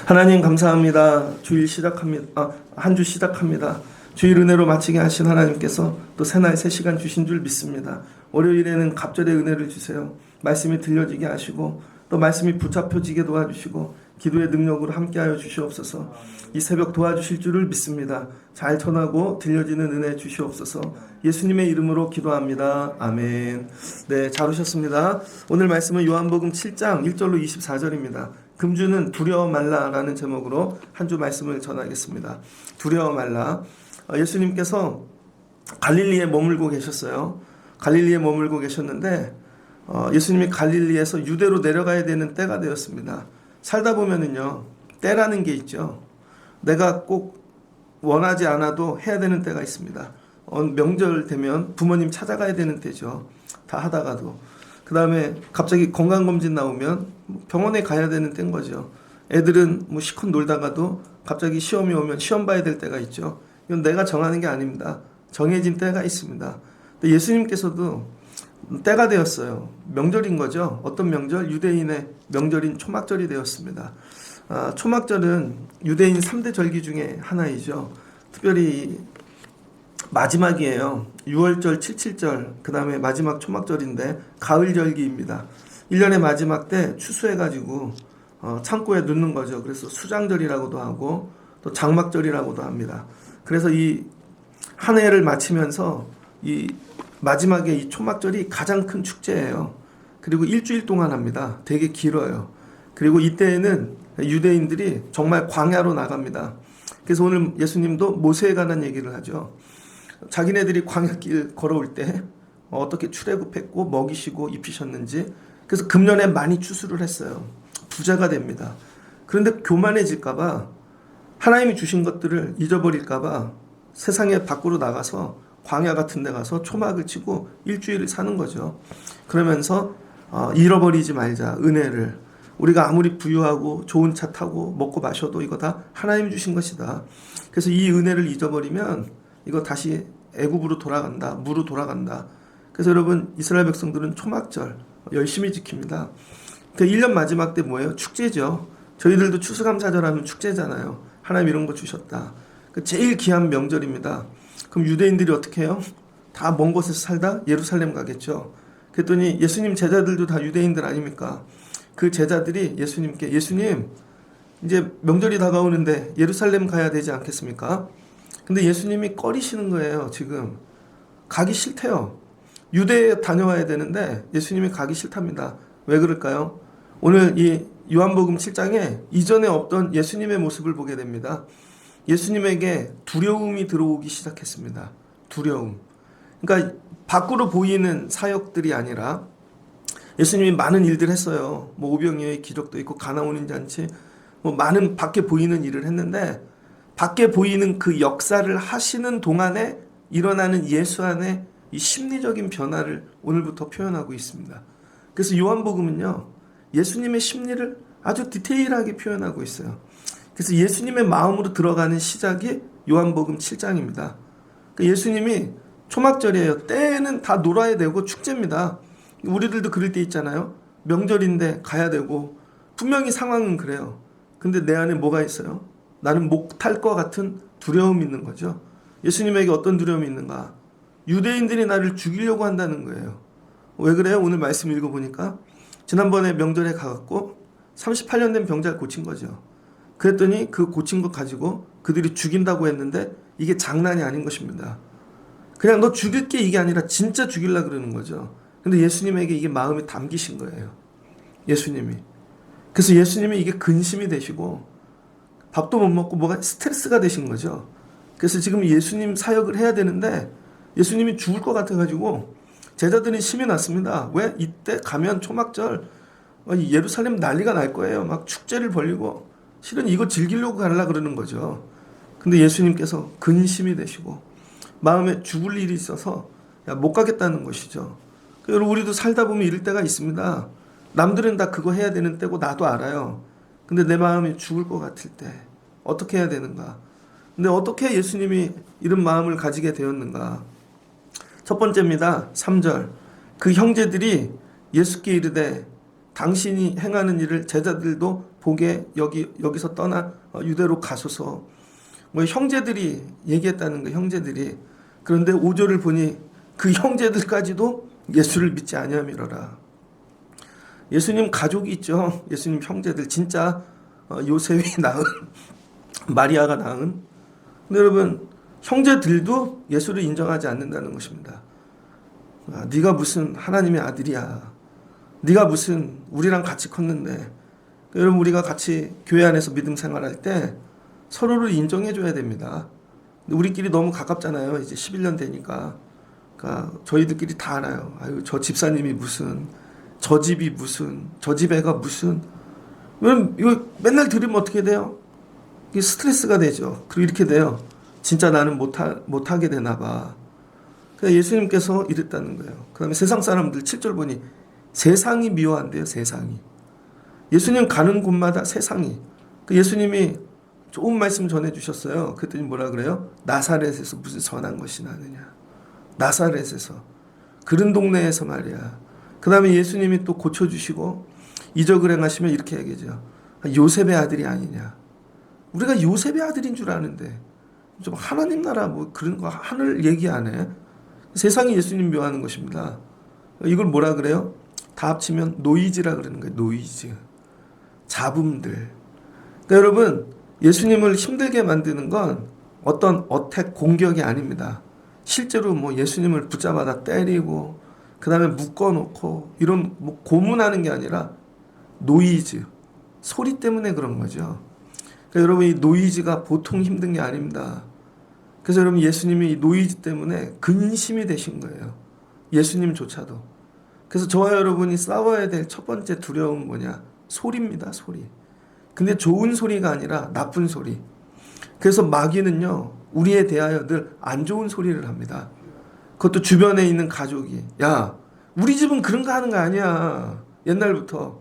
하나님 감사합니다. 한 주 시작합니다. 주일 은혜로 마치게 하신 하나님께서 또 새날 새 시간 주신 줄 믿습니다. 월요일에는 갑절의 은혜를 주세요. 말씀이 들려지게 하시고 또 말씀이 붙잡혀지게 도와주시고 기도의 능력으로 함께하여 주시옵소서. 이 새벽 도와주실 줄을 믿습니다. 잘 전하고 들려지는 은혜 주시옵소서. 예수님의 이름으로 기도합니다. 아멘. 네, 잘 오셨습니다. 오늘 말씀은 요한복음 7장 1절로 24절입니다. 금주는 두려워 말라라는 제목으로 한 주 말씀을 전하겠습니다. 두려워 말라. 예수님께서 갈릴리에 머물고 계셨어요. 갈릴리에 머물고 계셨는데 예수님이 갈릴리에서 유대로 내려가야 되는 때가 되었습니다. 살다 보면은요, 때라는 게 있죠. 내가 꼭 원하지 않아도 해야 되는 때가 있습니다. 명절 되면 부모님 찾아가야 되는 때죠. 다 하다가도. 그 다음에 갑자기 건강검진 나오면 병원에 가야 되는 때인 거죠. 애들은 뭐 시컷 놀다가도 갑자기 시험이 오면 시험 봐야 될 때가 있죠. 이건 내가 정하는 게 아닙니다. 정해진 때가 있습니다. 근데 예수님께서도 때가 되었어요. 명절인 거죠. 어떤 명절? 유대인의 명절인 초막절이 되었습니다. 초막절은 유대인 3대 절기 중에 하나이죠. 특별히 마지막이에요. 6월절, 77절, 그 다음에 마지막 초막절인데 가을절기입니다. 1년의 마지막 때 추수해가지고 창고에 넣는 거죠. 그래서 수장절이라고도 하고 또 장막절이라고도 합니다. 그래서 이 한 해를 마치면서 이 마지막에 이 초막절이 가장 큰 축제예요. 그리고 일주일 동안 합니다. 되게 길어요. 그리고 이때에는 유대인들이 정말 광야로 나갑니다. 그래서 오늘 예수님도 모세에 관한 얘기를 하죠. 자기네들이 광야길 걸어올 때 어떻게 출애굽했고 먹이시고 입히셨는지, 그래서 금년에 많이 추수를 했어요. 부자가 됩니다. 그런데 교만해질까봐, 하나님이 주신 것들을 잊어버릴까봐 세상에 밖으로 나가서 광야 같은 데 가서 초막을 치고 일주일을 사는 거죠. 그러면서 잃어버리지 말자, 은혜를. 우리가 아무리 부유하고 좋은 차 타고 먹고 마셔도 이거 다 하나님이 주신 것이다. 그래서 이 은혜를 잊어버리면 이거 다시 애굽으로 돌아간다, 무로 돌아간다. 그래서 여러분, 이스라엘 백성들은 초막절 열심히 지킵니다. 그 1년 마지막 때 뭐예요? 축제죠. 저희들도 추수감사절 하면 축제잖아요. 하나님 이런 거 주셨다. 제일 귀한 명절입니다. 그럼 유대인들이 어떻게 해요? 다 먼 곳에서 살다 예루살렘 가겠죠. 그랬더니 예수님 제자들도 다 유대인들 아닙니까? 그 제자들이 예수님께, 예수님 이제 명절이 다가오는데 예루살렘 가야 되지 않겠습니까? 근데 예수님이 꺼리시는 거예요. 지금 가기 싫대요. 유대에 다녀와야 되는데 예수님이 가기 싫답니다. 왜 그럴까요? 오늘 이 요한복음 7장에 이전에 없던 예수님의 모습을 보게 됩니다. 예수님에게 두려움이 들어오기 시작했습니다. 두려움. 그러니까 밖으로 보이는 사역들이 아니라 예수님이 많은 일들 했어요. 뭐 오병이어의 기적도 있고 가나오는 잔치, 뭐 많은 밖에 보이는 일을 했는데, 밖에 보이는 그 역사를 하시는 동안에 일어나는 예수 안에 이 심리적인 변화를 오늘부터 표현하고 있습니다. 그래서 요한복음은요, 예수님의 심리를 아주 디테일하게 표현하고 있어요. 그래서 예수님의 마음으로 들어가는 시작이 요한복음 7장입니다. 그러니까 예수님이 초막절이에요. 때는 다 놀아야 되고 축제입니다. 우리들도 그럴 때 있잖아요. 명절인데 가야 되고 분명히 상황은 그래요. 근데 내 안에 뭐가 있어요? 나는 목탈 것 같은 두려움이 있는 거죠. 예수님에게 어떤 두려움이 있는가? 유대인들이 나를 죽이려고 한다는 거예요. 왜 그래요? 오늘 말씀 읽어보니까 지난번에 명절에 가갖고 38년 된 병자를 고친 거죠. 그랬더니 그 고친 것 가지고 그들이 죽인다고 했는데 이게 장난이 아닌 것입니다. 그냥 너 죽일 게 이게 아니라 진짜 죽이려고 그러는 거죠. 근데 예수님에게 이게 마음에 담기신 거예요. 예수님이. 그래서 예수님이 이게 근심이 되시고 밥도 못 먹고 뭐가 스트레스가 되신 거죠. 그래서 지금 예수님 사역을 해야 되는데 예수님이 죽을 것 같아가지고 제자들이 심이 났습니다. 왜? 이때 가면 초막절 예루살렘 난리가 날 거예요. 막 축제를 벌리고 실은 이거 즐기려고 가려고 그러는 거죠. 근데 예수님께서 근심이 되시고 마음에 죽을 일이 있어서 못 가겠다는 것이죠. 여러분, 우리도 살다 보면 이럴 때가 있습니다. 남들은 다 그거 해야 되는 때고 나도 알아요. 근데 내 마음이 죽을 것 같을 때 어떻게 해야 되는가? 근데 어떻게 예수님이 이런 마음을 가지게 되었는가? 첫 번째입니다. 3절. 그 형제들이 예수께 이르되 당신이 행하는 일을 제자들도 보게 여기서 떠나 유대로 가소서. 뭐 형제들이 얘기했다는 거, 형제들이. 그런데 5절을 보니 그 형제들까지도 예수를 믿지 아니하미러라. 예수님 가족이 있죠. 예수님 형제들, 진짜 요셉이 낳은, 마리아가 낳은. 근데 여러분, 형제들도 예수를 인정하지 않는다는 것입니다. 네가 무슨 하나님의 아들이야. 네가 무슨 우리랑 같이 컸는데. 여러분, 우리가 같이 교회 안에서 믿음 생활할 때 서로를 인정해 줘야 됩니다. 우리끼리 너무 가깝잖아요. 이제 11년 되니까. 그러니까 저희들끼리 다 알아요. 아유, 저 집사님이 무슨, 저 집이 무슨, 저 집 애가 무슨. 왜냐면 이거 맨날 들으면 어떻게 돼요? 이게 스트레스가 되죠. 그리고 이렇게 돼요. 진짜 나는 못하게 되나 봐. 그래서 예수님께서 이랬다는 거예요. 그 다음에 세상 사람들 7절 보니 세상이 미워한대요. 세상이. 예수님 가는 곳마다 세상이. 그 예수님이 좋은 말씀 전해주셨어요. 그랬더니 뭐라 그래요? 나사렛에서 무슨 선한 것이 나느냐. 나사렛에서. 그런 동네에서 말이야. 그 다음에 예수님이 또 고쳐주시고 이적을 행하시면 이렇게 얘기하죠. 요셉의 아들이 아니냐. 우리가 요셉의 아들인 줄 아는데 좀 하나님 나라 뭐 그런 거 하늘 얘기 안 해. 세상이 예수님 묘하는 것입니다. 이걸 뭐라 그래요? 다 합치면 노이즈라 그러는 거예요. 노이즈. 잡음들. 그러니까 여러분, 예수님을 힘들게 만드는 건 어떤 어택 공격이 아닙니다. 실제로 뭐 예수님을 붙잡아다 때리고 그 다음에 묶어놓고 이런 뭐 고문하는 게 아니라 노이즈, 소리 때문에 그런 거죠. 그러니까 여러분, 이 노이즈가 보통 힘든 게 아닙니다. 그래서 여러분, 예수님이 이 노이즈 때문에 근심이 되신 거예요. 예수님조차도. 그래서 저와 여러분이 싸워야 될 첫 번째 두려움은 뭐냐? 소리입니다. 소리. 근데 좋은 소리가 아니라 나쁜 소리. 그래서 마귀는요, 우리에 대하여 늘 안 좋은 소리를 합니다. 그것도 주변에 있는 가족이. 야, 우리 집은 그런 거 하는 거 아니야. 옛날부터.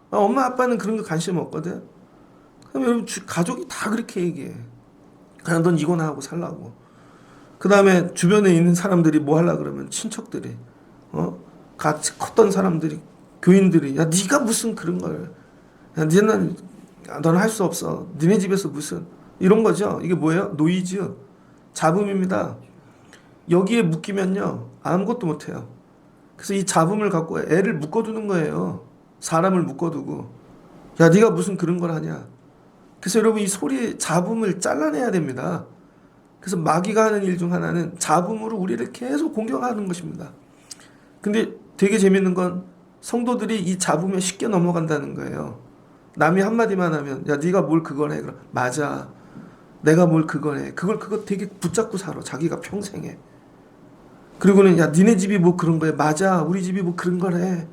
엄마 아빠는 그런 거 관심 없거든. 그럼 여러분, 가족이 다 그렇게 얘기해. 그냥 넌 이거나 하고 살라고. 그 다음에 주변에 있는 사람들이 뭐 하려고 그러면 친척들이, 같이 컸던 사람들이, 교인들이, 야, 네가 무슨 그런 걸. 야, 너는 할 수 없어. 니네 집에서 무슨. 이런 거죠. 이게 뭐예요? 노이즈. 잡음입니다. 여기에 묶이면요, 아무것도 못해요. 그래서 이 잡음을 갖고 애를 묶어두는 거예요. 사람을 묶어두고. 야, 네가 무슨 그런 걸 하냐. 그래서 여러분, 이 소리의 잡음을 잘라내야 됩니다. 그래서 마귀가 하는 일 중 하나는 잡음으로 우리를 계속 공격하는 것입니다. 근데 되게 재밌는 건 성도들이 이 잡음에 쉽게 넘어간다는 거예요. 남이 한마디만 하면, 야, 네가 뭘 그걸 해. 그럼 맞아. 내가 뭘 그걸 해. 그거 되게 붙잡고 살아. 자기가 평생에. 그리고는, 야, 니네 집이 뭐 그런 거야. 맞아. 우리 집이 뭐 그런 걸 해.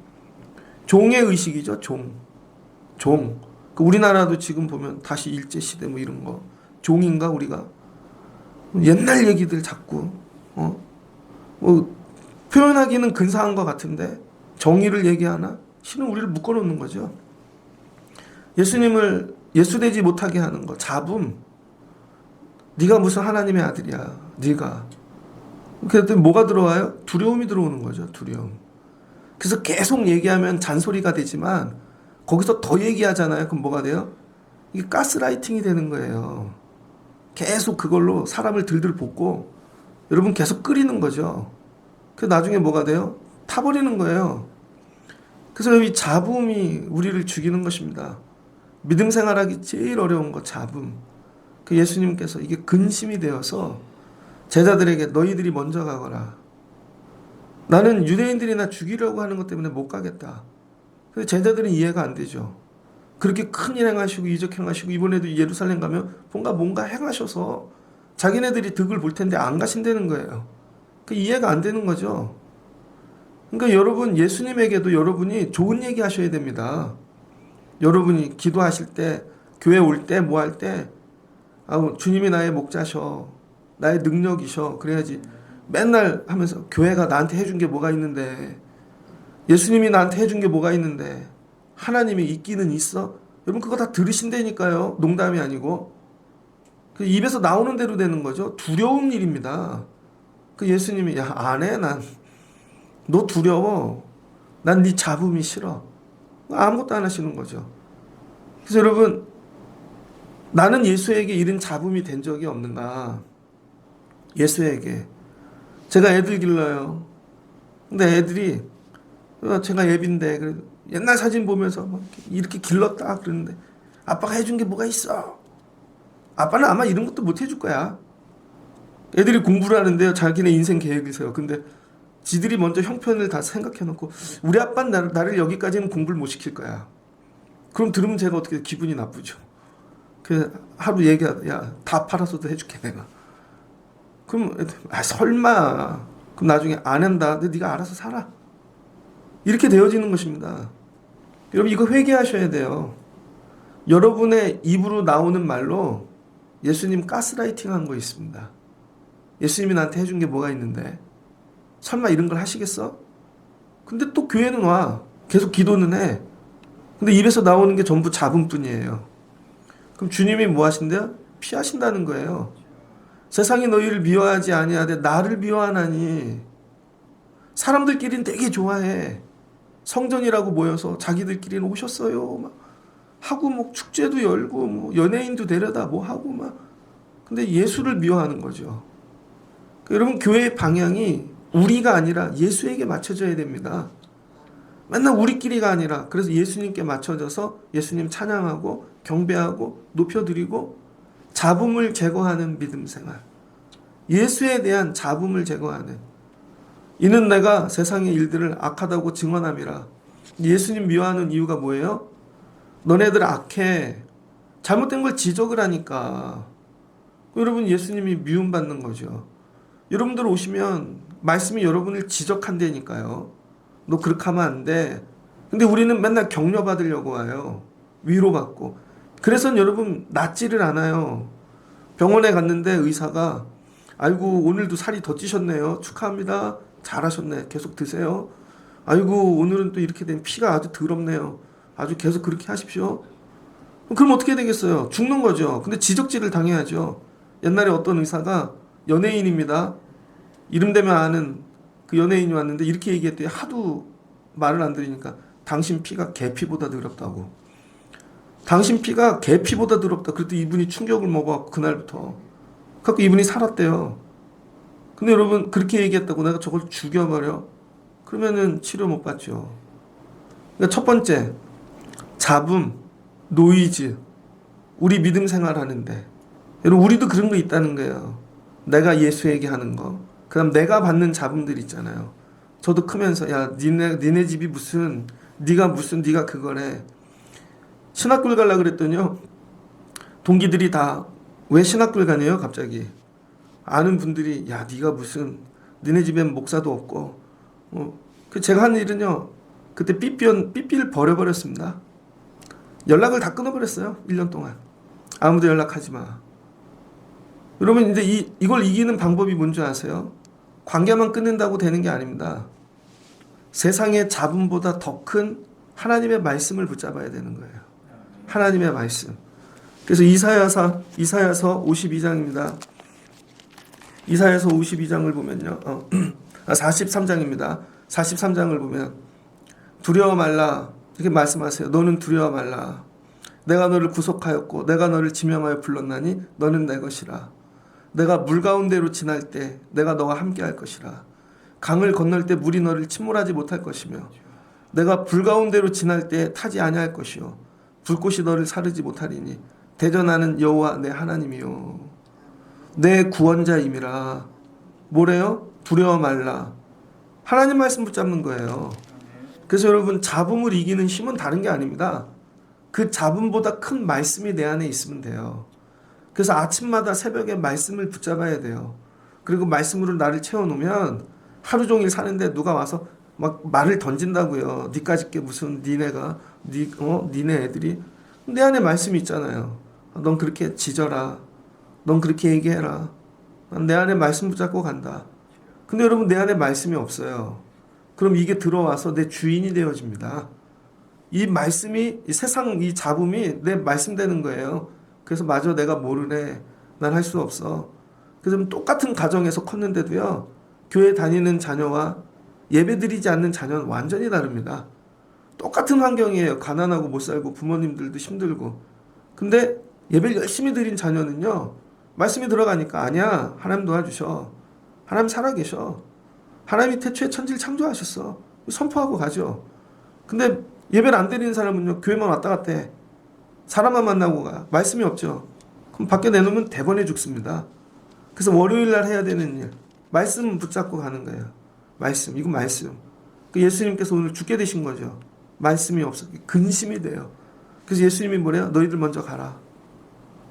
종의 의식이죠. 종. 우리나라도 지금 보면 다시 일제시대 뭐 이런 거. 종인가 우리가? 옛날 얘기들 자꾸 뭐 표현하기는 근사한 것 같은데 정의를 얘기하나? 실은 우리를 묶어놓는 거죠. 예수님을 예수되지 못하게 하는 거. 잡음. 네가 무슨 하나님의 아들이야. 네가. 그랬더니 뭐가 들어와요? 두려움이 들어오는 거죠. 두려움. 그래서 계속 얘기하면 잔소리가 되지만 거기서 더 얘기하잖아요. 그럼 뭐가 돼요? 이게 가스라이팅이 되는 거예요. 계속 그걸로 사람을 들들 볶고 여러분 계속 끓이는 거죠. 그 나중에 뭐가 돼요? 타버리는 거예요. 그래서 이 잡음이 우리를 죽이는 것입니다. 믿음 생활하기 제일 어려운 거 잡음. 그 예수님께서 이게 근심이 되어서 제자들에게 너희들이 먼저 가거라. 나는 유대인들이 나 죽이려고 하는 것 때문에 못 가겠다. 근데 제자들은 이해가 안 되죠. 그렇게 큰 일 행하시고 이적 행하시고 이번에도 예루살렘 가면 뭔가 행하셔서 자기네들이 득을 볼 텐데 안 가신다는 거예요. 그 이해가 안 되는 거죠. 그러니까 여러분, 예수님에게도 여러분이 좋은 얘기 하셔야 됩니다. 여러분이 기도하실 때, 교회 올 때, 뭐 할 때, 주님이 나의 목자셔. 나의 능력이셔. 그래야지. 맨날 하면서 교회가 나한테 해준 게 뭐가 있는데, 예수님이 나한테 해준 게 뭐가 있는데, 하나님이 있기는 있어? 여러분, 그거 다 들으신다니까요. 농담이 아니고. 그 입에서 나오는 대로 되는 거죠. 두려운 일입니다. 그 예수님이 야, 안 해. 너 두려워. 난 네 잡음이 싫어. 아무것도 안 하시는 거죠. 그래서 여러분, 나는 예수에게 이런 잡음이 된 적이 없는가? 예수에게. 제가 애들 길러요. 근데 애들이 제가 예비인데 옛날 사진 보면서 막 이렇게 길렀다 그러는데 아빠가 해준 게 뭐가 있어? 아빠는 아마 이런 것도 못 해줄 거야. 애들이 공부를 하는데요. 자기네 인생 계획을 세워. 근데 지들이 먼저 형편을 다 생각해놓고 우리 아빠는 나를 여기까지는 공부를 못 시킬 거야. 그럼 들으면 제가 어떻게 기분이 나쁘죠. 그래서 하루 얘기하다 야, 다 팔아서도 해줄게 내가. 그럼 설마. 그럼 나중에 안 한다. 근데 네가 알아서 살아. 이렇게 되어지는 것입니다. 여러분 이거 회개하셔야 돼요. 여러분의 입으로 나오는 말로 예수님 가스라이팅 한 거 있습니다. 예수님이 나한테 해준 게 뭐가 있는데 설마 이런 걸 하시겠어? 근데 또 교회는 와. 계속 기도는 해. 근데 입에서 나오는 게 전부 잡음뿐이에요. 그럼 주님이 뭐 하신대요? 피하신다는 거예요. 세상이 너희를 미워하지 아니하되 나를 미워하나니. 사람들끼리는 되게 좋아해. 성전이라고 모여서 자기들끼리는 오셨어요. 막 하고 뭐 축제도 열고 뭐 연예인도 데려다 뭐 하고 막. 근데 예수를 미워하는 거죠. 여러분 교회의 방향이 우리가 아니라 예수에게 맞춰져야 됩니다. 맨날 우리끼리가 아니라 그래서 예수님께 맞춰져서 예수님 찬양하고 경배하고 높여드리고 잡음을 제거하는 믿음 생활. 예수에 대한 잡음을 제거하는. 이는 내가 세상의 일들을 악하다고 증언함이라. 예수님 미워하는 이유가 뭐예요? 너네들 악해. 잘못된 걸 지적을 하니까. 여러분 예수님이 미움받는 거죠. 여러분들 오시면 말씀이 여러분을 지적한다니까요. 너 그렇게 하면 안 돼. 근데 우리는 맨날 격려받으려고 와요. 위로받고. 그래서 여러분 낫지를 않아요. 병원에 갔는데 의사가 아이고 오늘도 살이 더 찌셨네요. 축하합니다. 잘하셨네. 계속 드세요. 아이고 오늘은 또 이렇게 된 피가 아주 더럽네요. 아주 계속 그렇게 하십시오. 그럼 어떻게 되겠어요? 죽는 거죠. 근데 지적질을 당해야죠. 옛날에 어떤 의사가 연예인입니다. 이름 되면 아는 그 연예인이 왔는데 이렇게 얘기했더니 하도 말을 안 들으니까 당신 피가 개피보다 더럽다고. 당신 피가 개피보다 더럽다. 그랬더니 이분이 충격을 먹어갖고 그날부터 그래서 이분이 살았대요. 근데 여러분 그렇게 얘기했다고 내가 저걸 죽여버려? 그러면은 치료 못 받죠. 그러니까 첫 번째 잡음, 노이즈. 우리 믿음 생활하는데 여러분 우리도 그런 거 있다는 거예요. 내가 예수에게 하는 거. 그 다음 내가 받는 잡음들 있잖아요. 저도 크면서 야 니네 집이 무슨 네가 그거래. 신학교를 가려고 그랬더니요. 동기들이 다 왜 신학교를 가네요 갑자기. 아는 분들이 야 네가 무슨 니네 집엔 목사도 없고 그 제가 한 일은요. 그때 삐삐를 버려버렸습니다. 연락을 다 끊어버렸어요. 1년 동안. 아무도 연락하지 마. 여러분 근데 이걸 이기는 방법이 뭔지 아세요? 관계만 끊는다고 되는 게 아닙니다. 세상의 잡음보다 더 큰 하나님의 말씀을 붙잡아야 되는 거예요. 하나님의 말씀. 그래서 이사야서 52장입니다. 이사야서 52장을 보면요. 43장입니다. 43장을 보면 두려워 말라 이렇게 말씀하세요. 너는 두려워 말라. 내가 너를 구속하였고 내가 너를 지명하여 불렀나니 너는 내 것이라. 내가 물 가운데로 지날 때 내가 너와 함께 할 것이라. 강을 건널 때 물이 너를 침몰하지 못할 것이며 내가 불 가운데로 지날 때 타지 아니할 것이요 불꽃이 너를 사르지 못하리니 대전하는 여호와 내 하나님이요 내 구원자임이라. 뭐래요? 두려워 말라. 하나님 말씀 붙잡는 거예요. 그래서 여러분 잡음을 이기는 힘은 다른 게 아닙니다. 그 잡음보다 큰 말씀이 내 안에 있으면 돼요. 그래서 아침마다 새벽에 말씀을 붙잡아야 돼요. 그리고 말씀으로 나를 채워놓으면 하루 종일 사는데 누가 와서 막 말을 던진다고요. 니까짓 게 무슨 니네 애들이. 내 안에 말씀이 있잖아요. 넌 그렇게 지져라. 넌 그렇게 얘기해라. 난 내 안에 말씀 붙잡고 간다. 근데 여러분 내 안에 말씀이 없어요. 그럼 이게 들어와서 내 주인이 되어집니다. 이 말씀이 이 세상 이 잡음이 내 말씀 되는 거예요. 그래서 마저 내가 모르네. 난 할 수 없어. 그래서 똑같은 가정에서 컸는데도요, 교회 다니는 자녀와 예배 드리지 않는 자녀는 완전히 다릅니다. 똑같은 환경이에요. 가난하고 못 살고 부모님들도 힘들고. 근데 예배를 열심히 드린 자녀는요, 말씀이 들어가니까 아니야, 하나님 도와주셔. 하나님 살아계셔. 하나님이 태초에 천지를 창조하셨어. 선포하고 가죠. 근데 예배를 안 드리는 사람은요, 교회만 왔다 갔다 해. 사람만 만나고 가. 말씀이 없죠. 그럼 밖에 내놓으면 대번에 죽습니다. 그래서 월요일 날 해야 되는 일, 말씀 붙잡고 가는 거예요. 말씀, 이거 말씀. 예수님께서 오늘 죽게 되신 거죠. 말씀이 없어. 근심이 돼요. 그래서 예수님이 뭐래요? 너희들 먼저 가라.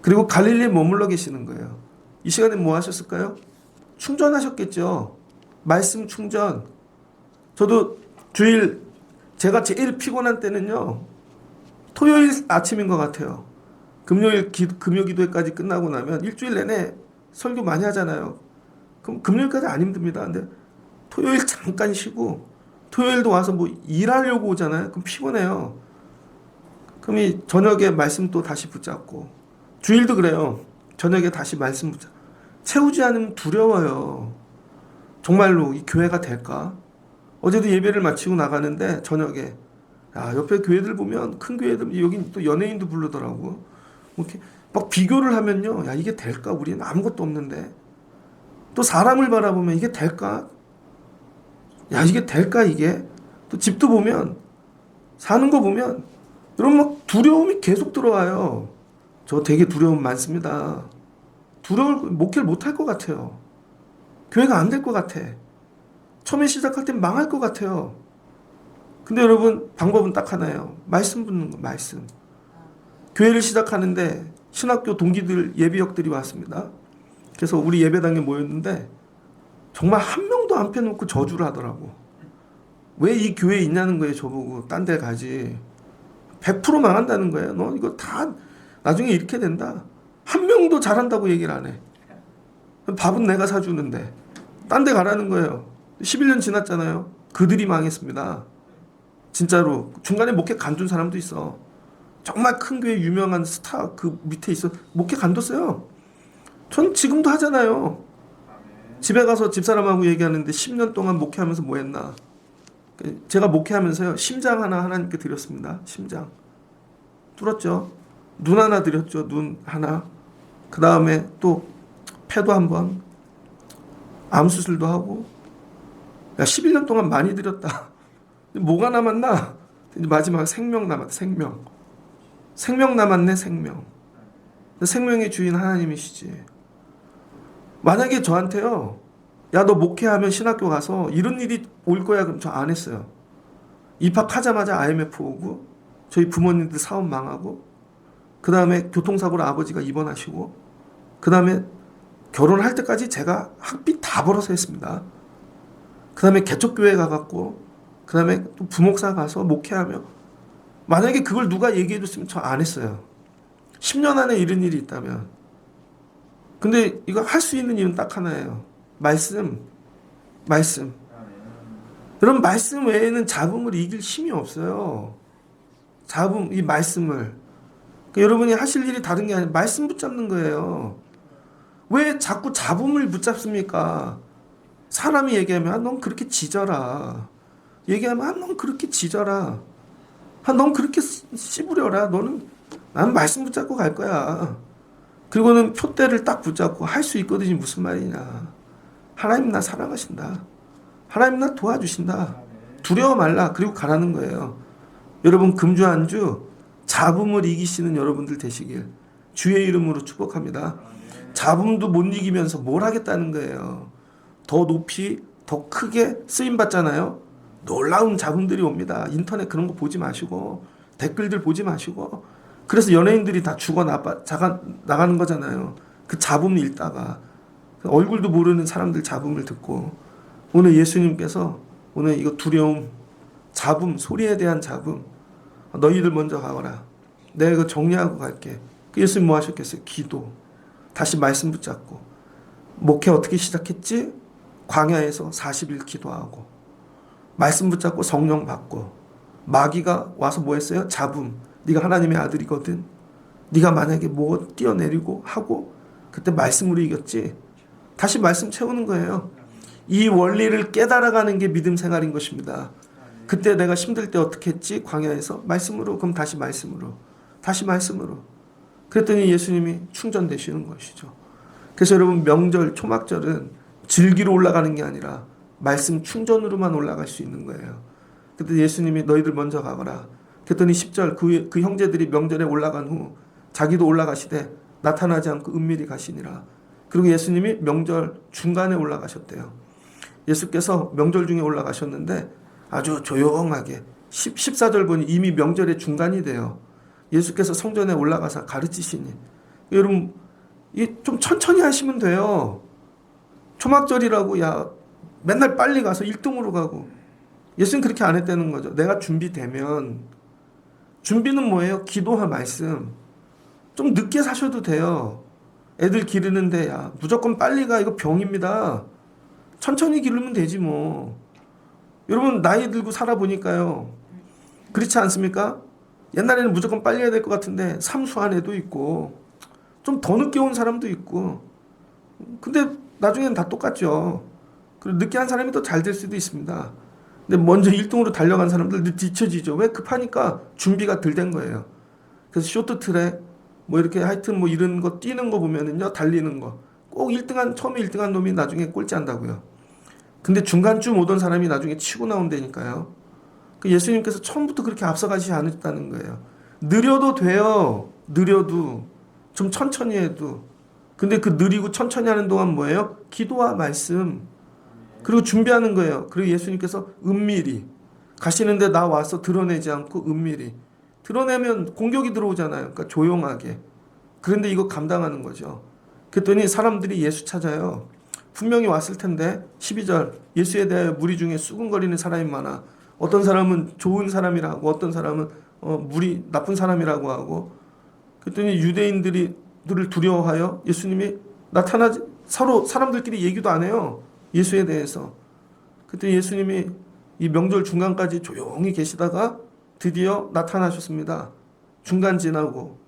그리고 갈릴리에 머물러 계시는 거예요. 이 시간에 뭐 하셨을까요? 충전하셨겠죠. 말씀 충전. 저도 주일 제가 제일 피곤한 때는요, 토요일 아침인 것 같아요. 금요 기도회까지 끝나고 나면 일주일 내내 설교 많이 하잖아요. 그럼 금요일까지 안 힘듭니다. 근데 토요일 잠깐 쉬고 토요일도 와서 뭐 일하려고 오잖아요. 그럼 피곤해요. 그럼 이 저녁에 말씀 또 다시 붙잡고, 주일도 그래요. 저녁에 다시 말씀 붙잡고. 채우지 않으면 두려워요. 정말로 이 교회가 될까? 어제도 예배를 마치고 나가는데 저녁에, 옆에 교회들 보면 큰 교회들, 여기 또 연예인도 부르더라고. 뭐 이렇게 막 비교를 하면요, 야, 이게 될까? 우리는 아무것도 없는데. 또 사람을 바라보면 이게 될까? 야, 이게 될까, 이게? 또 집도 보면, 사는 거 보면, 여러분 막 두려움이 계속 들어와요. 저 되게 두려움 많습니다. 목회를 못할 것 같아요. 교회가 안 될 것 같아. 처음에 시작할 땐 망할 것 같아요. 근데 여러분, 방법은 딱 하나예요. 말씀 붙는 거, 말씀. 교회를 시작하는데 신학교 동기들, 예비역들이 왔습니다. 그래서 우리 예배당에 모였는데 정말 한 명도 안 펴놓고 저주를 하더라고. 왜 이 교회에 있냐는 거예요. 저보고 딴 데 가지. 100% 망한다는 거예요. 너 이거 다 나중에 이렇게 된다. 한 명도 잘한다고 얘기를 안 해. 밥은 내가 사주는데 딴 데 가라는 거예요. 11년 지났잖아요. 그들이 망했습니다. 진짜로. 중간에 목회 간둔 사람도 있어. 정말 큰 교회 유명한 스타 그 밑에 있어. 목회 간뒀어요. 전 지금도 하잖아요. 집에 가서 집사람하고 얘기하는데 10년 동안 목회하면서 뭐 했나. 제가 목회하면서요, 심장 하나 하나님께 드렸습니다. 심장 뚫었죠. 눈 하나 드렸죠. 눈 하나. 그 다음에 또 폐도 한번, 암 수술도 하고. 야, 11년 동안 많이 드렸다. 뭐가 남았나? 이제 마지막 생명 남았다. 생명 남았네. 생명의 주인 하나님이시지. 만약에 저한테요, 야, 너 목회하면 신학교 가서 이런 일이 올 거야, 그럼 저 안 했어요. 입학하자마자 IMF 오고, 저희 부모님들 사업 망하고, 그 다음에 교통사고로 아버지가 입원하시고, 그 다음에 결혼할 때까지 제가 학비 다 벌어서 했습니다. 그 다음에 개척교회 가갖고, 그 다음에 또 부목사 가서 목회하며, 만약에 그걸 누가 얘기해줬으면 저 안 했어요. 10년 안에 이런 일이 있다면. 근데 이거 할 수 있는 일은 딱 하나예요. 말씀. 여러분, 말씀 외에는 잡음을 이길 힘이 없어요. 이 말씀을. 그러니까 여러분이 하실 일이 다른 게 아니라 말씀 붙잡는 거예요. 왜 자꾸 잡음을 붙잡습니까? 사람이 얘기하면, 넌 그렇게 짖어라. 얘기하면, 넌 그렇게 짖어라. 넌 그렇게 씹으려라. 나는 말씀 붙잡고 갈 거야. 그리고는 표대를 딱 붙잡고 할 수 있거든요. 무슨 말이냐. 하나님 나 사랑하신다. 하나님 나 도와주신다. 두려워 말라. 그리고 가라는 거예요. 여러분, 금주 안주 잡음을 이기시는 여러분들 되시길 주의 이름으로 축복합니다. 잡음도 못 이기면서 뭘 하겠다는 거예요. 더 높이, 더 크게 쓰임 받잖아요. 놀라운 잡음들이 옵니다. 인터넷 그런 거 보지 마시고, 댓글들 보지 마시고. 그래서 연예인들이 다 나가는 거잖아요. 그 잡음 읽다가 얼굴도 모르는 사람들 잡음을 듣고. 오늘 예수님께서 오늘 이거 두려움, 잡음, 소리에 대한 잡음, 너희들 먼저 가거라. 내가 이거 정리하고 갈게. 예수님 뭐 하셨겠어요? 기도. 다시 말씀 붙잡고. 목회 어떻게 시작했지? 광야에서 40일 기도하고, 말씀 붙잡고 성령 받고, 마귀가 와서 뭐 했어요? 잡음. 네가 하나님의 아들이거든. 네가 만약에 뭐 뛰어내리고 하고, 그때 말씀으로 이겼지. 다시 말씀 채우는 거예요. 이 원리를 깨달아가는 게 믿음 생활인 것입니다. 그때 내가 힘들 때 어떻게 했지? 광야에서 말씀으로. 그럼 다시 말씀으로. 다시 말씀으로. 그랬더니 예수님이 충전되시는 것이죠. 그래서 여러분 명절 초막절은 즐기러 올라가는 게 아니라 말씀 충전으로만 올라갈 수 있는 거예요. 그때 예수님이 너희들 먼저 가거라. 그랬더니 10절 그 형제들이 명절에 올라간 후 자기도 올라가시되 나타나지 않고 은밀히 가시니라. 그리고 예수님이 명절 중간에 올라가셨대요. 예수께서 명절 중에 올라가셨는데 아주 조용하게 14절 보니 이미 명절의 중간이 돼요. 예수께서 성전에 올라가서 가르치시니 여러분 좀 천천히 하시면 돼요. 초막절이라고 야 맨날 빨리 가서 1등으로 가고 예수님 그렇게 안 했다는 거죠. 내가 준비되면 준비는 뭐예요? 기도와 말씀. 좀 늦게 사셔도 돼요. 애들 기르는데 야 무조건 빨리 가 이거 병입니다. 천천히 기르면 되지 뭐. 여러분 나이 들고 살아보니까요. 그렇지 않습니까? 옛날에는 무조건 빨리 해야 될 것 같은데 삼수한 애도 있고 좀 더 늦게 온 사람도 있고 근데 나중에는 다 똑같죠. 그리고 늦게 한 사람이 더 잘 될 수도 있습니다. 근데 먼저 1등으로 달려간 사람들 뒤처지죠. 왜? 급하니까 준비가 덜 된 거예요. 그래서 쇼트트랙 뭐 이렇게 하여튼 뭐 이런 거 뛰는 거 보면은요 달리는 거 꼭 1등한 처음에 1등한 놈이 나중에 꼴찌한다고요. 근데 중간쯤 오던 사람이 나중에 치고 나온다니까요. 예수님께서 처음부터 그렇게 앞서가시지 않았다는 거예요. 느려도 돼요. 느려도 좀 천천히 해도. 근데 그 느리고 천천히 하는 동안 뭐예요? 기도와 말씀. 그리고 준비하는 거예요. 그리고 예수님께서 은밀히 가시는데 나 와서 드러내지 않고 은밀히. 드러내면 공격이 들어오잖아요. 그러니까 조용하게. 그런데 이거 감당하는 거죠. 그랬더니 사람들이 예수 찾아요. 분명히 왔을 텐데 12절 예수에 대하여 무리 중에 수군거리는 사람이 많아. 어떤 사람은 좋은 사람이라고 어떤 사람은 무리 나쁜 사람이라고 하고 그랬더니 유대인들을 두려워하여 예수님이 나타나지 서로 사람들끼리 얘기도 안 해요. 예수에 대해서. 그때 예수님이 이 명절 중간까지 조용히 계시다가 드디어 나타나셨습니다. 중간 지나고.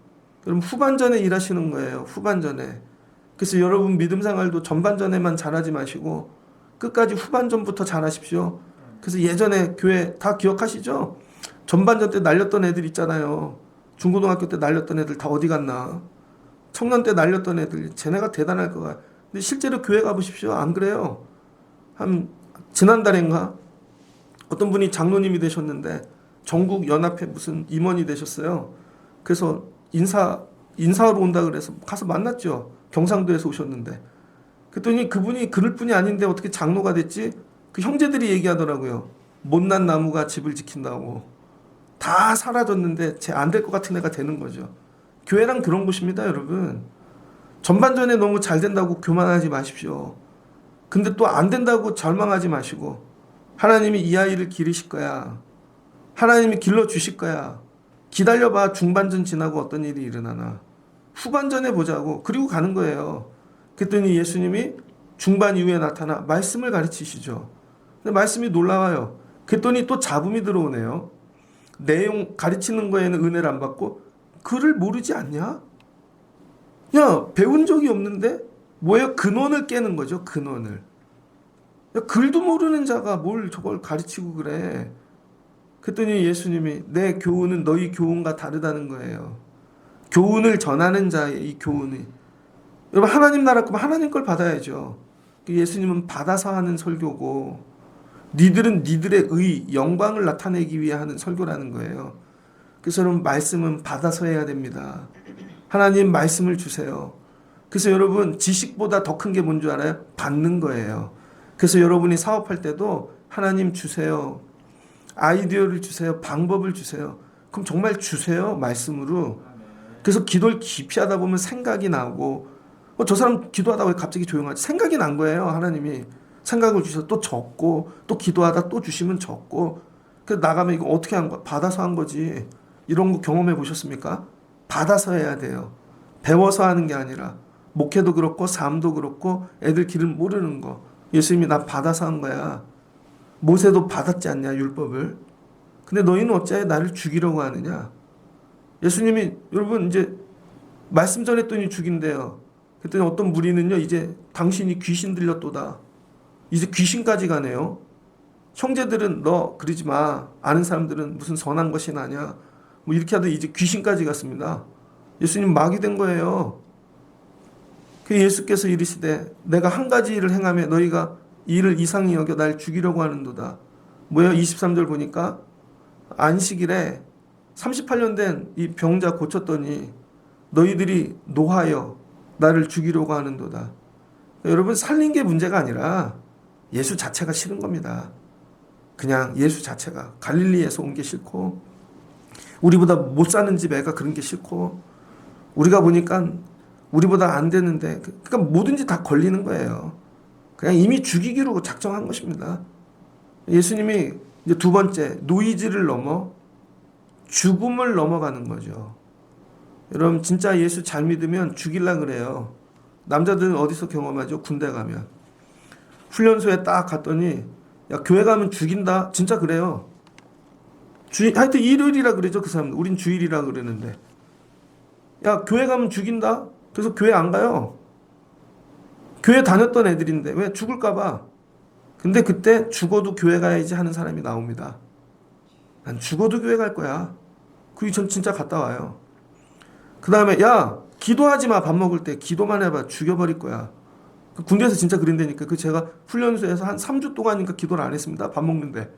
그럼 후반전에 일하시는 거예요. 후반전에. 그래서 여러분 믿음 생활도 전반전에만 잘하지 마시고 끝까지 후반전부터 잘하십시오. 그래서 예전에 교회 다 기억하시죠? 전반전 때 날렸던 애들 있잖아요. 중고등학교 때 날렸던 애들 다 어디 갔나? 청년 때 날렸던 애들 쟤네가 대단할 거야. 근데 실제로 교회 가보십시오. 안 그래요. 한 지난달인가 어떤 분이 장로님이 되셨는데 전국 연합회 무슨 임원이 되셨어요. 그래서 인사하러 온다 그래서 가서 만났죠. 경상도에서 오셨는데. 그랬더니 그분이 그럴 뿐이 아닌데 어떻게 장로가 됐지? 그 형제들이 얘기하더라고요. 못난 나무가 집을 지킨다고. 다 사라졌는데 쟤 안 될 것 같은 애가 되는 거죠. 교회랑 그런 곳입니다, 여러분. 전반전에 너무 잘 된다고 교만하지 마십시오. 근데 또 안 된다고 절망하지 마시고 하나님이 이 아이를 기르실 거야. 하나님이 길러주실 거야. 기다려봐. 중반전 지나고 어떤 일이 일어나나. 후반전에 보자고. 그리고 가는 거예요. 그랬더니 예수님이 중반 이후에 나타나 말씀을 가르치시죠. 근데 말씀이 놀라워요. 그랬더니 또 잡음이 들어오네요. 내용 가르치는 거에는 은혜를 안 받고 글을 모르지 않냐? 야, 배운 적이 없는데? 뭐예요? 근원을 깨는 거죠. 근원을. 야, 글도 모르는 자가 뭘 저걸 가르치고 그래. 그랬더니 예수님이 내 교훈은 너희 교훈과 다르다는 거예요. 교훈을 전하는 자의 이 교훈이. 여러분 하나님 나라 거면 하나님 걸 받아야죠. 예수님은 받아서 하는 설교고 니들은 니들의 영광을 나타내기 위해 하는 설교라는 거예요. 그래서 여러분 말씀은 받아서 해야 됩니다. 하나님 말씀을 주세요. 그래서 여러분 지식보다 더 큰 게 뭔 줄 알아요? 받는 거예요. 그래서 여러분이 사업할 때도 하나님 주세요. 아이디어를 주세요. 방법을 주세요. 그럼 정말 주세요. 말씀으로. 그래서 기도를 깊이 하다 보면 생각이 나고 저 사람 기도하다가 왜 갑자기 조용하지? 생각이 난 거예요. 하나님이. 생각을 주셔서 또 적고 또 기도하다 또 주시면 적고 그래서 나가면 이거 어떻게 한 거야? 받아서 한 거지. 이런 거 경험해 보셨습니까? 받아서 해야 돼요. 배워서 하는 게 아니라 목회도 그렇고 삶도 그렇고 애들 길을 모르는 거. 예수님이 나 받아서 한 거야. 모세도 받았지 않냐 율법을. 근데 너희는 어째 나를 죽이려고 하느냐. 예수님이 여러분 이제 말씀 전했더니 죽인대요. 그랬더니 어떤 무리는요, 이제 당신이 귀신 들렸도다. 이제 귀신까지 가네요. 형제들은 너 그러지 마. 아는 사람들은 무슨 선한 것이 나냐. 뭐 이렇게 하더니 이제 귀신까지 갔습니다. 예수님 막이 된 거예요. 그 예수께서 이르시되 내가 한 가지 일을 행하며 너희가 이 일을 이상히 여겨 날 죽이려고 하는도다. 뭐예요? 23절 보니까 안식일에 38년 된 이 병자 고쳤더니 너희들이 노하여 나를 죽이려고 하는도다. 여러분, 살린 게 문제가 아니라 예수 자체가 싫은 겁니다. 그냥 예수 자체가 갈릴리에서 온 게 싫고, 우리보다 못 사는 집 애가 그런 게 싫고, 우리가 보니까 우리보다 안 되는데, 그러니까 뭐든지 다 걸리는 거예요. 그냥 이미 죽이기로 작정한 것입니다. 예수님이 이제 두 번째, 노이즈를 넘어 죽음을 넘어가는 거죠. 여러분, 진짜 예수 잘 믿으면 죽일라 그래요. 남자들은 어디서 경험하죠? 군대 가면. 훈련소에 딱 갔더니, 야, 교회 가면 죽인다. 진짜 그래요. 하여튼 일요일이라 그러죠, 그 사람들. 우린 주일이라 그러는데. 야, 교회 가면 죽인다? 그래서 교회 안 가요. 교회 다녔던 애들인데, 왜? 죽을까봐. 근데 그때 죽어도 교회 가야지 하는 사람이 나옵니다. 난 죽어도 교회 갈 거야. 그게 전 진짜 갔다 와요. 그 다음에, 야, 기도하지 마. 밥 먹을 때. 기도만 해봐. 죽여버릴 거야. 군대에서 진짜 그런다니까. 그 제가 훈련소에서 한 3주 동안인가 기도를 안 했습니다. 밥 먹는데.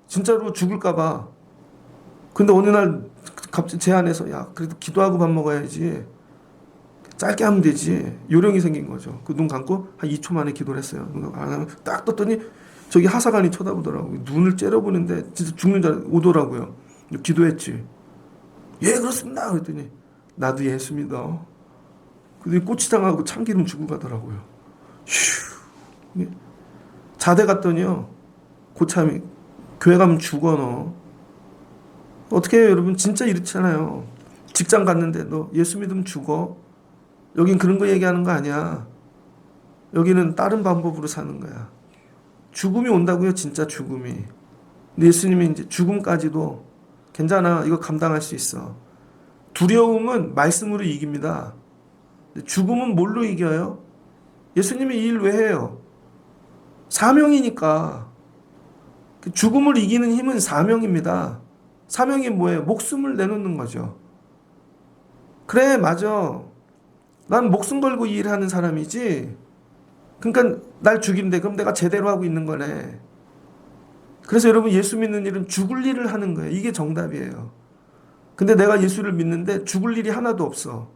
진짜로 죽을까봐. 근데 어느 날 갑자기 제 안에서, 야, 그래도 기도하고 밥 먹어야지. 짧게 하면 되지. 요령이 생긴 거죠. 그 눈 감고 한 2초 만에 기도를 했어요. 딱 떴더니 저기 하사관이 쳐다보더라고요. 눈을 째려보는데 진짜 죽는 줄 오더라고요. 기도했지. 예, 그렇습니다. 그랬더니 나도 예수 믿어. 근데 고추장하고 참기름 주고 가더라고요. 휴. 자대 갔더니요. 고참이 교회 가면 죽어 너. 어떻게 해요, 여러분? 진짜 이렇잖아요. 직장 갔는데 너 예수 믿으면 죽어. 여긴 그런 거 얘기하는 거 아니야. 여기는 다른 방법으로 사는 거야. 죽음이 온다고요, 진짜 죽음이. 근데 예수님이 이제 죽음까지도 괜찮아. 이거 감당할 수 있어. 두려움은 말씀으로 이깁니다. 죽음은 뭘로 이겨요? 예수님이 이 일 왜 해요? 사명이니까. 죽음을 이기는 힘은 사명입니다. 사명이 뭐예요? 목숨을 내놓는 거죠. 그래, 맞아. 난 목숨 걸고 일하는 사람이지. 그러니까 날 죽인대. 그럼 내가 제대로 하고 있는 거네. 그래서 여러분, 예수 믿는 일은 죽을 일을 하는 거예요. 이게 정답이에요. 근데 내가 예수를 믿는데 죽을 일이 하나도 없어.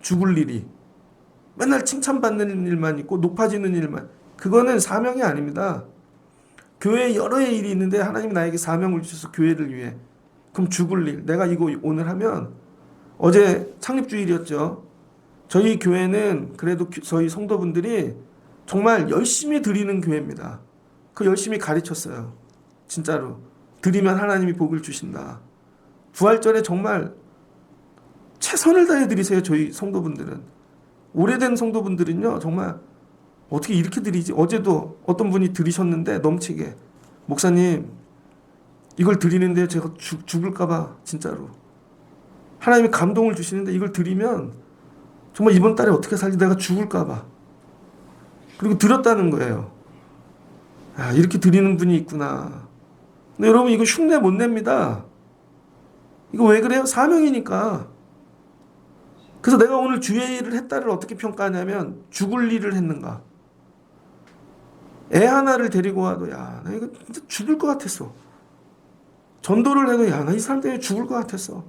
죽을 일이. 맨날 칭찬받는 일만 있고 높아지는 일만. 그거는 사명이 아닙니다. 교회에 여러 일이 있는데 하나님이 나에게 사명을 주셔서 교회를 위해. 그럼 죽을 일. 내가 이거 오늘 하면, 어제 창립주일이었죠. 저희 교회는 그래도 저희 성도분들이 정말 열심히 드리는 교회입니다. 그 열심히 가르쳤어요. 진짜로. 드리면 하나님이 복을 주신다. 부활절에 정말 최선을 다해 드리세요, 저희 성도분들은. 오래된 성도분들은요, 정말 어떻게 이렇게 드리지? 어제도 어떤 분이 드리셨는데 넘치게. 목사님, 이걸 드리는데 제가 죽을까봐, 진짜로. 하나님이 감동을 주시는데 이걸 드리면 정말 이번 달에 어떻게 살지? 내가 죽을까봐. 그리고 드렸다는 거예요. 아, 이렇게 드리는 분이 있구나. 근데 여러분, 이거 흉내 못 냅니다. 이거 왜 그래요? 사명이니까. 그래서 내가 오늘 주의 일을 했다를 어떻게 평가하냐면, 죽을 일을 했는가. 애 하나를 데리고 와도, 야, 나 이거 진짜 죽을 것 같았어. 전도를 해도, 야, 나 이 사람 때문에 죽을 것 같았어.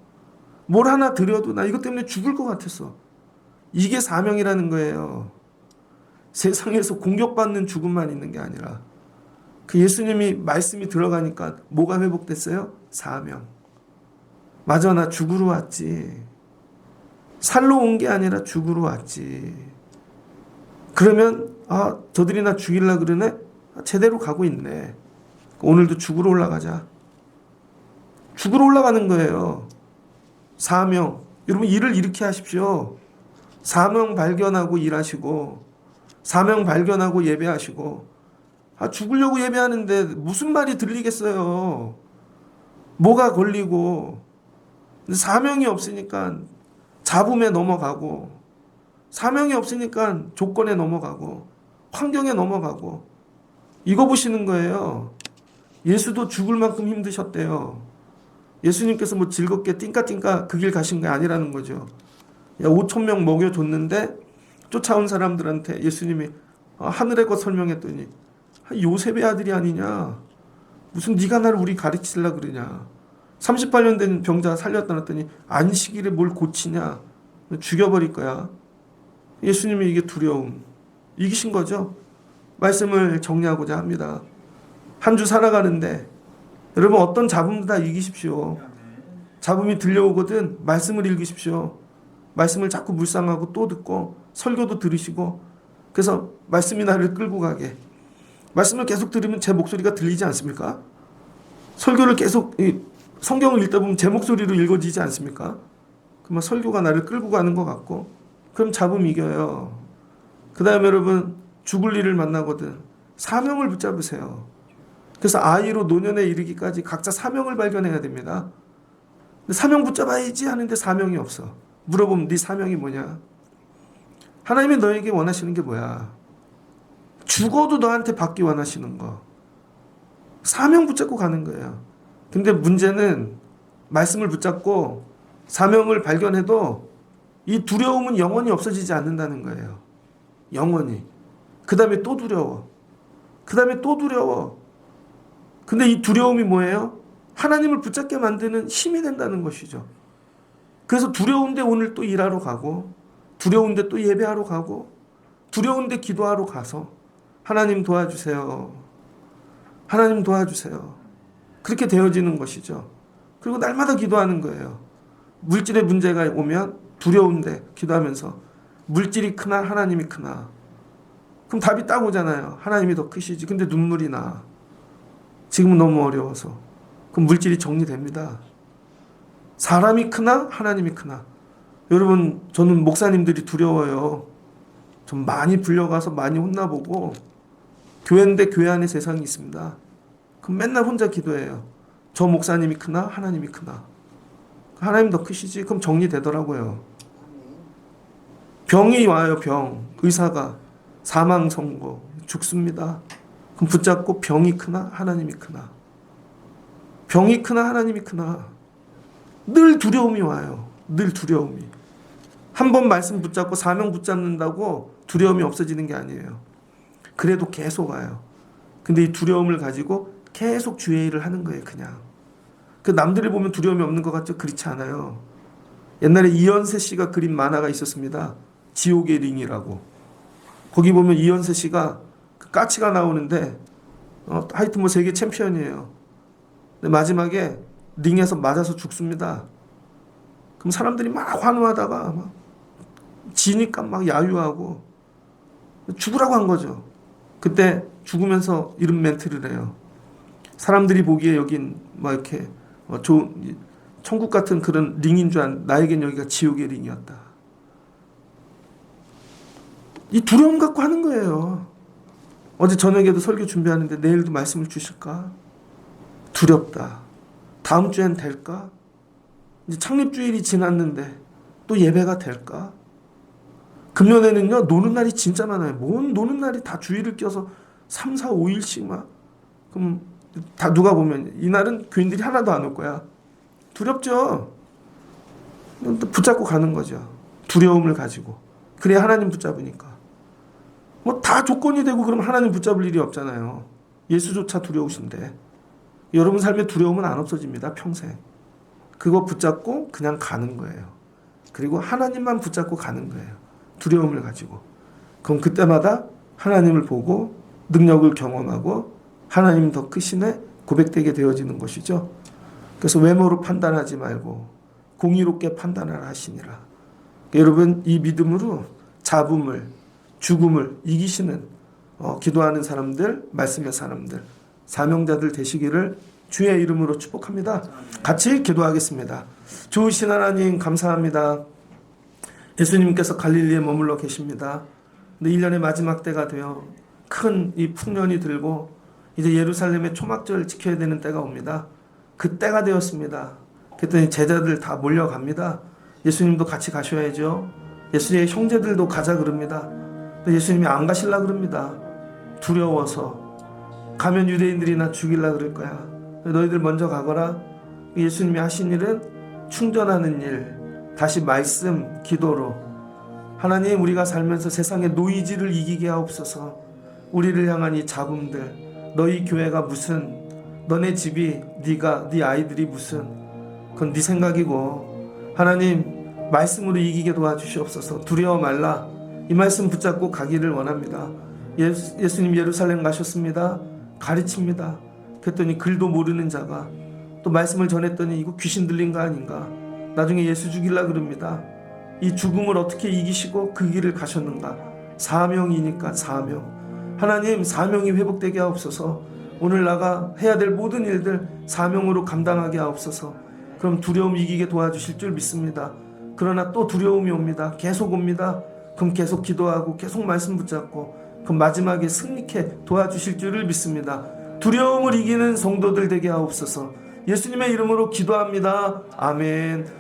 뭘 하나 드려도 나 이것 때문에 죽을 것 같았어. 이게 사명이라는 거예요. 세상에서 공격받는 죽음만 있는 게 아니라, 그 예수님이 말씀이 들어가니까 뭐가 회복됐어요? 사명. 맞아, 나 죽으러 왔지. 살러 온 게 아니라 죽으러 왔지. 그러면, 아, 저들이 나 죽일라 그러네? 제대로 가고 있네. 오늘도 죽으러 올라가자. 죽으러 올라가는 거예요. 사명. 여러분, 일을 이렇게 하십시오. 사명 발견하고 일하시고, 사명 발견하고 예배하시고. 아, 죽으려고 예배하는데 무슨 말이 들리겠어요. 뭐가 걸리고. 사명이 없으니까 잡음에 넘어가고, 사명이 없으니까 조건에 넘어가고 환경에 넘어가고 이거 보시는 거예요. 예수도 죽을 만큼 힘드셨대요. 예수님께서 뭐 즐겁게 띵까띵까 그 길 가신 게 아니라는 거죠. 5천 명 먹여줬는데 쫓아온 사람들한테 예수님이 하늘의 것 설명했더니 요셉의 아들이 아니냐, 무슨 네가 나를 우리 가르치려 그러냐, 38년 된 병자 살렸다 놨더니 안식일에 뭘 고치냐, 죽여버릴 거야. 예수님이 이게 두려움, 이기신 거죠. 말씀을 정리하고자 합니다. 한 주 살아가는데 여러분 어떤 잡음도 다 이기십시오. 잡음이 들려오거든 말씀을 읽으십시오. 말씀을 자꾸 묵상하고 또 듣고 설교도 들으시고, 그래서 말씀이 나를 끌고 가게. 말씀을 계속 들으면 제 목소리가 들리지 않습니까? 설교를 계속 성경을 읽다 보면 제 목소리로 읽어지지 않습니까? 그러면 설교가 나를 끌고 가는 것 같고, 그럼 잡음 이겨요. 그 다음에 여러분 죽을 일을 만나거든 사명을 붙잡으세요. 그래서 아이로 노년에 이르기까지 각자 사명을 발견해야 됩니다. 근데 사명 붙잡아야지 하는데 사명이 없어. 물어보면 네 사명이 뭐냐? 하나님이 너에게 원하시는 게 뭐야? 죽어도 너한테 받기 원하시는 거. 사명 붙잡고 가는 거예요. 근데 문제는 말씀을 붙잡고 사명을 발견해도 이 두려움은 영원히 없어지지 않는다는 거예요. 영원히. 그 다음에 또 두려워. 그 다음에 또 두려워. 근데 이 두려움이 뭐예요? 하나님을 붙잡게 만드는 힘이 된다는 것이죠. 그래서 두려운데 오늘 또 일하러 가고, 두려운데 또 예배하러 가고, 두려운데 기도하러 가서 하나님 도와주세요. 하나님 도와주세요. 그렇게 되어지는 것이죠. 그리고 날마다 기도하는 거예요. 물질의 문제가 오면 두려운데 기도하면서 물질이 크나 하나님이 크나? 그럼 답이 딱 오잖아요. 하나님이 더 크시지. 근데 눈물이 나. 지금은 너무 어려워서. 그럼 물질이 정리됩니다. 사람이 크나 하나님이 크나? 여러분 저는 목사님들이 두려워요. 좀 많이 불려가서 많이 혼나보고, 교회인데 교회 안에 세상이 있습니다. 그럼 맨날 혼자 기도해요. 저 목사님이 크나 하나님이 크나? 하나님 더 크시지. 그럼 정리되더라고요. 병이 와요. 병. 의사가 사망 선고 죽습니다. 그럼 붙잡고 병이 크나 하나님이 크나? 병이 크나 하나님이 크나? 늘 두려움이 와요. 늘 두려움이. 한 번 말씀 붙잡고 사명 붙잡는다고 두려움이 없어지는 게 아니에요. 그래도 계속 와요. 근데 이 두려움을 가지고 계속 주의 일을 하는 거예요. 그냥. 그 남들이 보면 두려움이 없는 것 같죠? 그렇지 않아요. 옛날에 이현세 씨가 그린 만화가 있었습니다. 지옥의 링이라고. 거기 보면 이현세 씨가 그 까치가 나오는데 하여튼 뭐 세계 챔피언이에요. 근데 마지막에 링에서 맞아서 죽습니다. 그럼 사람들이 막 환호하다가 막 지니까 막 야유하고 죽으라고 한 거죠. 그때 죽으면서 이런 멘트를 해요. 사람들이 보기에 여긴 막 이렇게 좋은 천국 같은 그런 링인 줄 안, 나에겐 여기가 지옥의 링이었다. 이 두려움 갖고 하는 거예요. 어제 저녁에도 설교 준비하는데 내일도 말씀을 주실까? 두렵다. 다음 주엔 될까? 이제 창립주일이 지났는데 또 예배가 될까? 금년에는요 노는 날이 진짜 많아요. 뭔 노는 날이 다 주일을 껴서 3, 4, 5일씩 막. 그럼 다 누가 보면 이날은 교인들이 하나도 안 올 거야. 두렵죠? 붙잡고 가는 거죠. 두려움을 가지고. 그래야 하나님 붙잡으니까. 뭐 다 조건이 되고 그러면 하나님 붙잡을 일이 없잖아요. 예수조차 두려우신데. 여러분 삶에 두려움은 안 없어집니다. 평생. 그거 붙잡고 그냥 가는 거예요. 그리고 하나님만 붙잡고 가는 거예요. 두려움을 가지고. 그럼 그때마다 하나님을 보고 능력을 경험하고 하나님 더 크시네 고백되게 되어지는 것이죠. 그래서 외모로 판단하지 말고 공의롭게 판단하라 하시니라. 여러분 이 믿음으로 잡음을 죽음을 이기시는 기도하는 사람들, 말씀의 사람들, 사명자들 되시기를 주의 이름으로 축복합니다. 같이 기도하겠습니다. 좋으신 하나님 감사합니다. 예수님께서 갈릴리에 머물러 계십니다. 근데 1년의 마지막 때가 되어 큰 이 풍년이 들고 이제 예루살렘의 초막절 지켜야 되는 때가 옵니다. 그 때가 되었습니다. 그랬더니 제자들 다 몰려갑니다. 예수님도 같이 가셔야죠. 예수님의 형제들도 가자 그럽니다. 근데 예수님이 안 가실라 그럽니다. 두려워서. 가면 유대인들이 나 죽일라 그럴 거야. 너희들 먼저 가거라. 예수님이 하신 일은 충전하는 일, 다시 말씀, 기도로 하나님, 우리가 살면서 세상의 노이즈를 이기게 하옵소서. 우리를 향한 이 잡음들, 너희 교회가 무슨, 너네 집이, 네가, 네 아이들이 무슨, 그건 네 생각이고 하나님 말씀으로 이기게 도와주시옵소서. 두려워 말라. 이 말씀 붙잡고 가기를 원합니다. 예수님 예루살렘 가셨습니다. 가르칩니다. 그랬더니 글도 모르는 자가 또 말씀을 전했더니 이거 귀신 들린 거 아닌가, 나중에 예수 죽일라 그럽니다. 이 죽음을 어떻게 이기시고 그 길을 가셨는가? 사명이니까 사명. 하나님, 사명이 회복되게 하옵소서. 오늘 나가 해야 될 모든 일들 사명으로 감당하게 하옵소서. 그럼 두려움 이기게 도와주실 줄 믿습니다. 그러나 또 두려움이 옵니다. 계속 옵니다. 그럼 계속 기도하고 계속 말씀 붙잡고 그럼 마지막에 승리케 도와주실 줄을 믿습니다. 두려움을 이기는 성도들 되게 하옵소서. 예수님의 이름으로 기도합니다. 아멘.